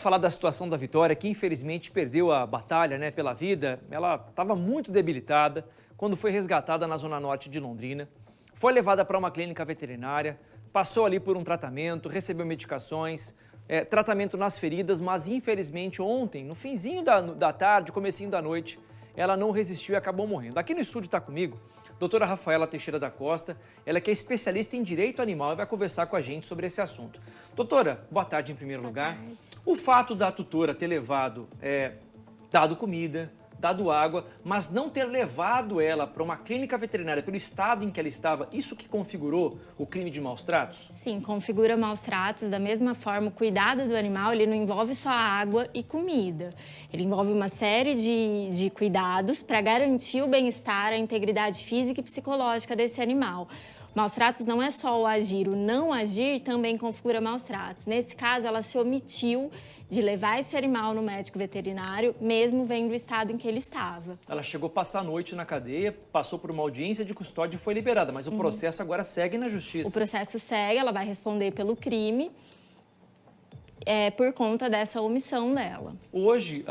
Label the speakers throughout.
Speaker 1: Falar da situação da Vitória, que infelizmente perdeu a batalha, pela vida. Ela estava muito debilitada quando foi resgatada na zona norte de Londrina. Foi levada para uma clínica veterinária, passou ali por um tratamento, recebeu medicações, tratamento nas feridas, mas infelizmente ontem, no finzinho da tarde, comecinho da noite, ela não resistiu e acabou morrendo. Aqui no estúdio está comigo a doutora Rafaela Teixeira da Costa, ela que é especialista em direito animal e vai conversar com a gente sobre esse assunto. Doutora, boa tarde em primeiro lugar.
Speaker 2: Boa tarde.
Speaker 1: O fato da tutora ter dado comida, dado água, mas não ter levado ela para uma clínica veterinária pelo estado em que ela estava, isso que configurou o crime de maus tratos?
Speaker 2: Sim, configura maus tratos. Da mesma forma, o cuidado do animal, ele não envolve só água e comida. Ele envolve uma série de cuidados para garantir o bem-estar, a integridade física e psicológica desse animal. Maus tratos não é só o agir, o não agir também configura maus tratos. Nesse caso, ela se omitiu de levar esse animal no médico veterinário, mesmo vendo o estado em que ele estava.
Speaker 1: Ela chegou a passar a noite na cadeia, passou por uma audiência de custódia e foi liberada, mas o processo agora segue na justiça.
Speaker 2: O processo segue, ela vai responder pelo crime, por conta dessa omissão dela.
Speaker 1: Hoje,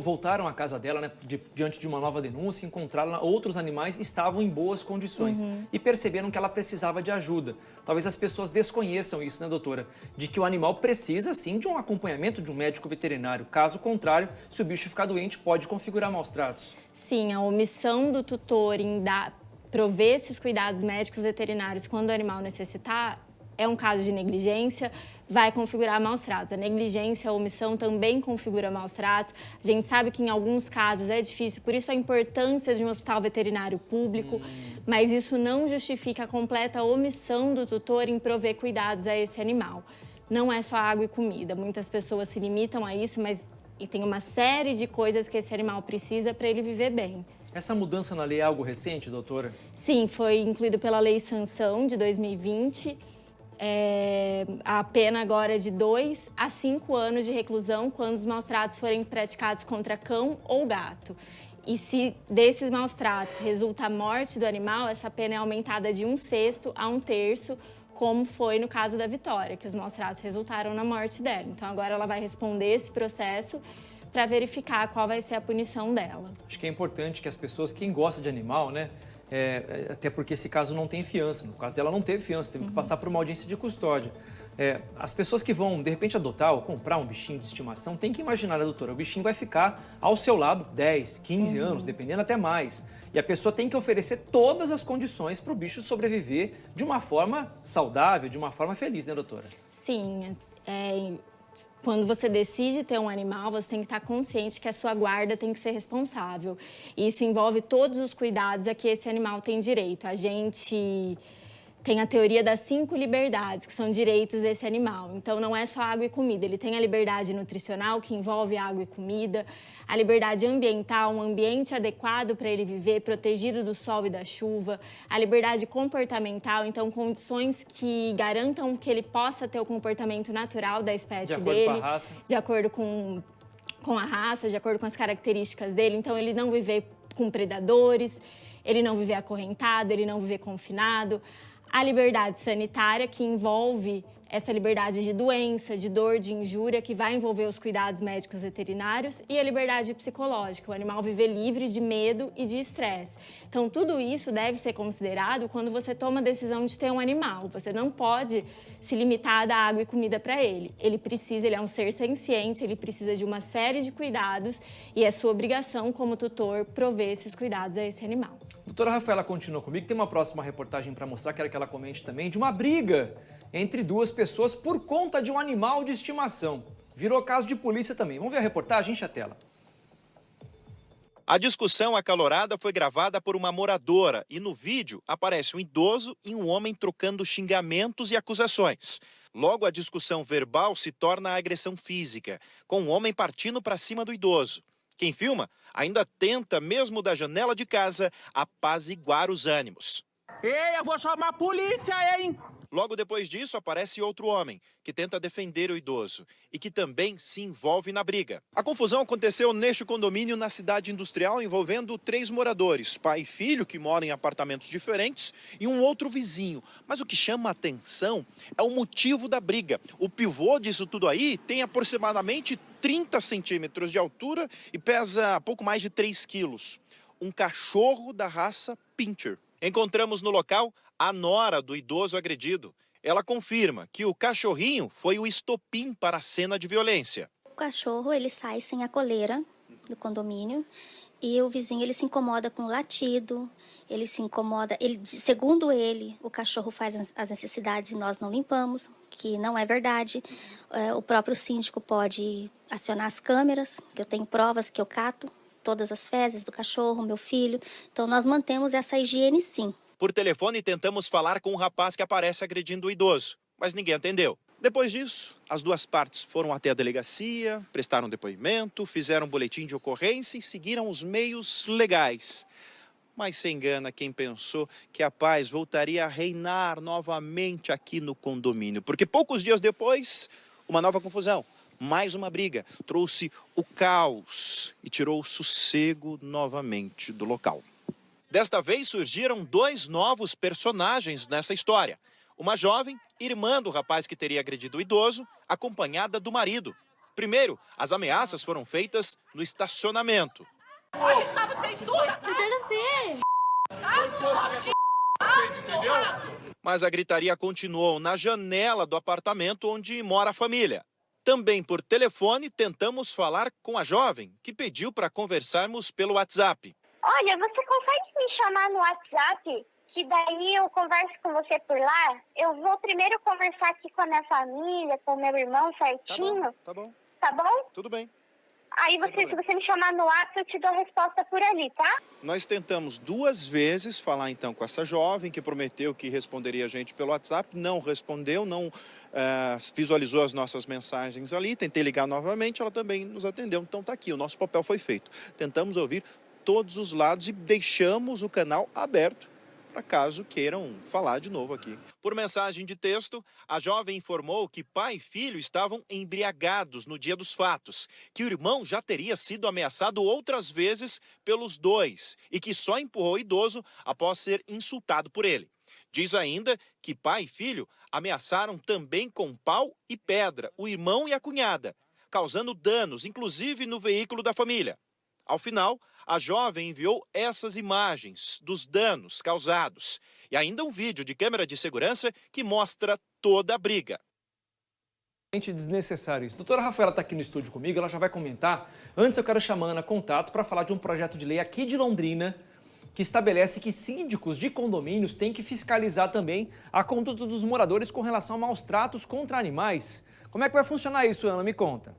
Speaker 1: voltaram à casa dela, diante de uma nova denúncia, encontraram outros animais estavam em boas condições e perceberam que ela precisava de ajuda. Talvez as pessoas desconheçam isso, doutora? De que o animal precisa, sim, de um acompanhamento de um médico veterinário. Caso contrário, se o bicho ficar doente, pode configurar maus tratos.
Speaker 2: Sim, a omissão do tutor em prover esses cuidados médicos veterinários quando o animal necessitar é um caso de negligência, vai configurar maus tratos. A negligência, a omissão também configura maus tratos. A gente sabe que em alguns casos é difícil, por isso a importância de um hospital veterinário público, mas isso não justifica a completa omissão do tutor em prover cuidados a esse animal. Não é só água e comida. Muitas pessoas se limitam a isso, mas tem uma série de coisas que esse animal precisa para ele viver bem.
Speaker 1: Essa mudança na lei é algo recente, doutora?
Speaker 2: Sim, foi incluído pela Lei Sanção de 2020. A pena agora é de 2 a 5 anos de reclusão quando os maus tratos forem praticados contra cão ou gato. E se desses maus tratos resulta a morte do animal, essa pena é aumentada de 1/6 a 1/3, como foi no caso da Vitória, que os maus tratos resultaram na morte dela. Então agora ela vai responder esse processo para verificar qual vai ser a punição dela.
Speaker 1: Acho que é importante que as pessoas, quem gosta de animal, até porque esse caso não tem fiança. No caso dela não teve fiança, teve que passar por uma audiência de custódia. As pessoas que vão, de repente, adotar ou comprar um bichinho de estimação, tem que imaginar, doutora, o bichinho vai ficar ao seu lado 10, 15 anos, dependendo até mais. E a pessoa tem que oferecer todas as condições para o bicho sobreviver de uma forma saudável, de uma forma feliz, doutora?
Speaker 2: Sim, quando você decide ter um animal, você tem que estar consciente que a sua guarda tem que ser responsável. E isso envolve todos os cuidados a que esse animal tem direito. A gente tem a teoria das 5 liberdades, que são direitos desse animal. Então, não é só água e comida. Ele tem a liberdade nutricional, que envolve água e comida, a liberdade ambiental, um ambiente adequado para ele viver, protegido do sol e da chuva, a liberdade comportamental, então, condições que garantam que ele possa ter o comportamento natural da espécie dele.
Speaker 1: De acordo com a raça.
Speaker 2: De acordo com a raça, de acordo com as características dele. Então, ele não viver com predadores, ele não viver acorrentado, ele não viver confinado. A liberdade sanitária, que envolve essa liberdade de doença, de dor, de injúria, que vai envolver os cuidados médicos veterinários, e a liberdade psicológica, o animal viver livre de medo e de estresse. Então, tudo isso deve ser considerado quando você toma a decisão de ter um animal. Você não pode se limitar a dar água e comida para ele. Ele é um ser senciente, ele precisa de uma série de cuidados e é sua obrigação como tutor prover esses cuidados a esse animal.
Speaker 1: Doutora Rafaela continua comigo, tem uma próxima reportagem para mostrar, quero que ela comente também, de uma briga entre duas pessoas por conta de um animal de estimação. Virou caso de polícia também. Vamos ver a reportagem? Enche a tela.
Speaker 3: A discussão acalorada foi gravada por uma moradora e no vídeo aparece um idoso e um homem trocando xingamentos e acusações. Logo, a discussão verbal se torna agressão física, com o homem partindo para cima do idoso. Quem filma ainda tenta, mesmo da janela de casa, apaziguar os ânimos.
Speaker 4: Ei, eu vou chamar a polícia, hein?
Speaker 3: Logo depois disso, aparece outro homem, que tenta defender o idoso e que também se envolve na briga. A confusão aconteceu neste condomínio na cidade industrial, envolvendo 3 moradores, pai e filho, que moram em apartamentos diferentes, e um outro vizinho. Mas o que chama a atenção é o motivo da briga. O pivô disso tudo aí tem aproximadamente 30 centímetros de altura e pesa pouco mais de 3 quilos. Um cachorro da raça Pinscher. Encontramos no local a nora do idoso agredido. Ela confirma que o cachorrinho foi o estopim para a cena de violência.
Speaker 5: O cachorro, ele sai sem a coleira do condomínio e o vizinho, ele se incomoda com o latido, ele se incomoda, segundo ele, o cachorro faz as necessidades e nós não limpamos, que não é verdade. O próprio síndico pode acionar as câmeras, que eu tenho provas que eu cato todas as fezes do cachorro, meu filho. Então nós mantemos essa higiene sim.
Speaker 3: Por telefone, tentamos falar com o rapaz que aparece agredindo o idoso, mas ninguém atendeu. Depois disso, as 2 partes foram até a delegacia, prestaram depoimento, fizeram um boletim de ocorrência e seguiram os meios legais. Mas se engana quem pensou que a paz voltaria a reinar novamente aqui no condomínio, porque poucos dias depois, uma nova confusão, mais uma briga, trouxe o caos e tirou o sossego novamente do local. Desta vez surgiram 2 novos personagens nessa história. Uma jovem, irmã do rapaz que teria agredido o idoso, acompanhada do marido. Primeiro, as ameaças foram feitas no estacionamento.
Speaker 6: A gente sabe que você estuda! Eu quero ver!
Speaker 3: Mas a gritaria continuou na janela do apartamento onde mora a família. Também por telefone, tentamos falar com a jovem, que pediu para conversarmos pelo WhatsApp.
Speaker 7: Olha, você consegue me chamar no WhatsApp? Que daí eu converso com você por lá? Eu vou primeiro conversar aqui com a minha família, com o meu irmão certinho.
Speaker 3: Tá bom.
Speaker 7: Tá bom?
Speaker 3: Tudo bem.
Speaker 7: Aí se você me chamar no WhatsApp, eu te dou a resposta por ali, tá?
Speaker 3: Nós tentamos 2 vezes falar então com essa jovem que prometeu que responderia a gente pelo WhatsApp, não respondeu, não visualizou as nossas mensagens ali, tentei ligar novamente, ela também nos atendeu. Então tá aqui, o nosso papel foi feito. Tentamos ouvir todos os lados e deixamos o canal aberto para caso queiram falar de novo aqui. Por mensagem de texto, a jovem informou que pai e filho estavam embriagados no dia dos fatos, que o irmão já teria sido ameaçado outras vezes pelos 2 e que só empurrou o idoso após ser insultado por ele. Diz ainda que pai e filho ameaçaram também com pau e pedra o irmão e a cunhada, causando danos, inclusive no veículo da família. Ao final, a jovem enviou essas imagens dos danos causados e ainda um vídeo de câmera de segurança que mostra toda a briga.
Speaker 1: Desnecessário isso. Doutora Rafaela está aqui no estúdio comigo, ela já vai comentar. Antes eu quero chamar a Ana Contato para falar de um projeto de lei aqui de Londrina que estabelece que síndicos de condomínios têm que fiscalizar também a conduta dos moradores com relação a maus tratos contra animais. Como é que vai funcionar isso, Ana? Me conta.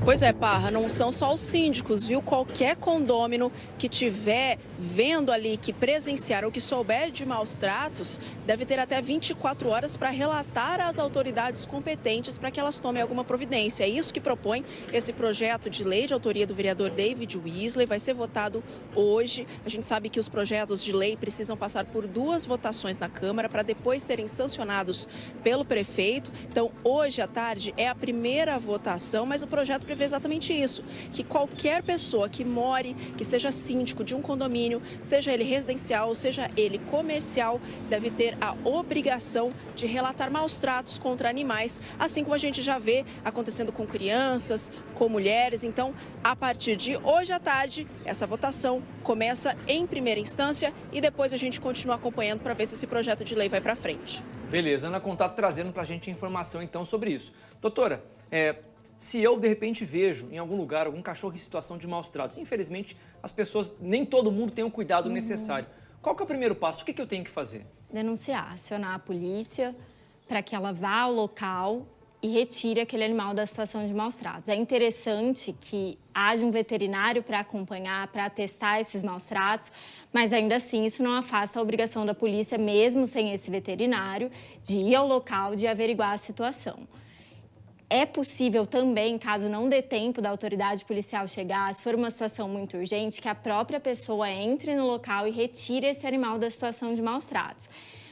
Speaker 8: Pois é, Parra, não são só os síndicos, viu? Qualquer condômino que tiver vendo ali, que presenciar ou que souber de maus tratos, deve ter até 24 horas para relatar às autoridades competentes para que elas tomem alguma providência. É isso que propõe esse projeto de lei de autoria do vereador David Weasley. Vai ser votado hoje. A gente sabe que os projetos de lei precisam passar por 2 votações na Câmara para depois serem sancionados pelo prefeito. Então, hoje à tarde é a primeira votação, mas o projeto prevê exatamente isso, que qualquer pessoa que more, que seja síndico de um condomínio, seja ele residencial, seja ele comercial, deve ter a obrigação de relatar maus tratos contra animais, assim como a gente já vê acontecendo com crianças, com mulheres. Então, a partir de hoje à tarde, essa votação começa em primeira instância e depois a gente continua acompanhando para ver se esse projeto de lei vai para frente.
Speaker 1: Beleza, Ana Contato trazendo para a gente informação então sobre isso. Doutora, se eu, de repente, vejo em algum lugar algum cachorro em situação de maus tratos, infelizmente, as pessoas, nem todo mundo tem o cuidado necessário. Qual que é o primeiro passo? O que eu tenho que fazer?
Speaker 2: Denunciar, acionar a polícia para que ela vá ao local e retire aquele animal da situação de maus tratos. É interessante que haja um veterinário para acompanhar, para atestar esses maus tratos, mas ainda assim isso não afasta a obrigação da polícia, mesmo sem esse veterinário, de ir ao local, de averiguar a situação. É possível também, caso não dê tempo da autoridade policial chegar, se for uma situação muito urgente, que a própria pessoa entre no local e retire esse animal da situação de maus tratos.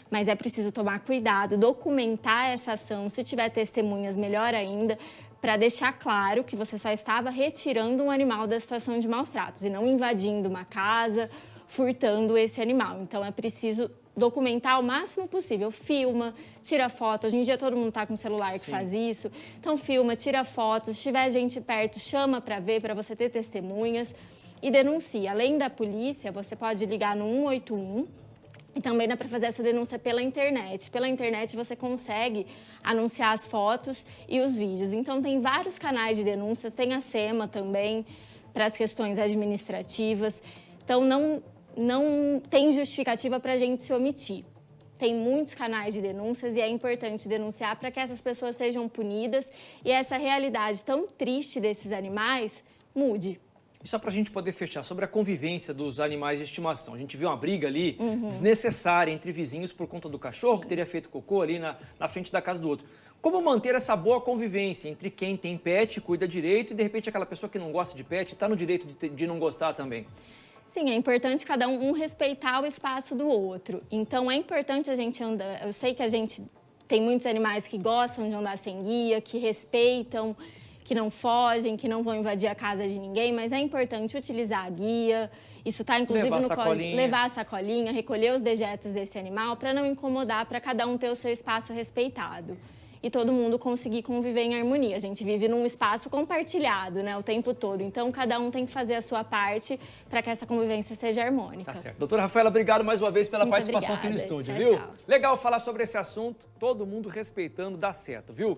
Speaker 2: Mas é preciso tomar cuidado, documentar essa ação, se tiver testemunhas, melhor ainda, para deixar claro que você só estava retirando um animal da situação de maus tratos e não invadindo uma casa, furtando esse animal. Então, é preciso documentar o máximo possível. Filma, tira foto. Hoje em dia todo mundo está com celular que faz isso. Então, filma, tira fotos. Se tiver gente perto, chama para ver, para você ter testemunhas e denuncia. Além da polícia, você pode ligar no 181 e também dá para fazer essa denúncia pela internet. Pela internet você consegue anunciar as fotos e os vídeos. Então, tem vários canais de denúncias. Tem a SEMA também para as questões administrativas. Então, não tem justificativa para a gente se omitir. Tem muitos canais de denúncias e é importante denunciar para que essas pessoas sejam punidas e essa realidade tão triste desses animais mude.
Speaker 1: E só para a gente poder fechar, sobre a convivência dos animais de estimação. A gente viu uma briga ali desnecessária entre vizinhos por conta do cachorro que teria feito cocô ali na frente da casa do outro. Como manter essa boa convivência entre quem tem pet, cuida direito e de repente aquela pessoa que não gosta de pet está no direito de não gostar também?
Speaker 2: Sim, é importante cada um respeitar o espaço do outro. Então, é importante a gente andar... Eu sei que a gente tem muitos animais que gostam de andar sem guia, que respeitam, que não fogem, que não vão invadir a casa de ninguém, mas é importante utilizar a guia. Isso está, inclusive, no código. Levar a sacolinha, recolher os dejetos desse animal para não incomodar, para cada um ter o seu espaço respeitado. E todo mundo conseguir conviver em harmonia. A gente vive num espaço compartilhado, né, o tempo todo. Então, cada um tem que fazer a sua parte para que essa convivência seja harmônica.
Speaker 1: Tá certo. Doutora Rafaela, obrigado mais uma vez pela participação aqui no estúdio, viu?
Speaker 2: Tchau.
Speaker 1: Legal falar sobre esse assunto, todo mundo respeitando, dá certo, viu?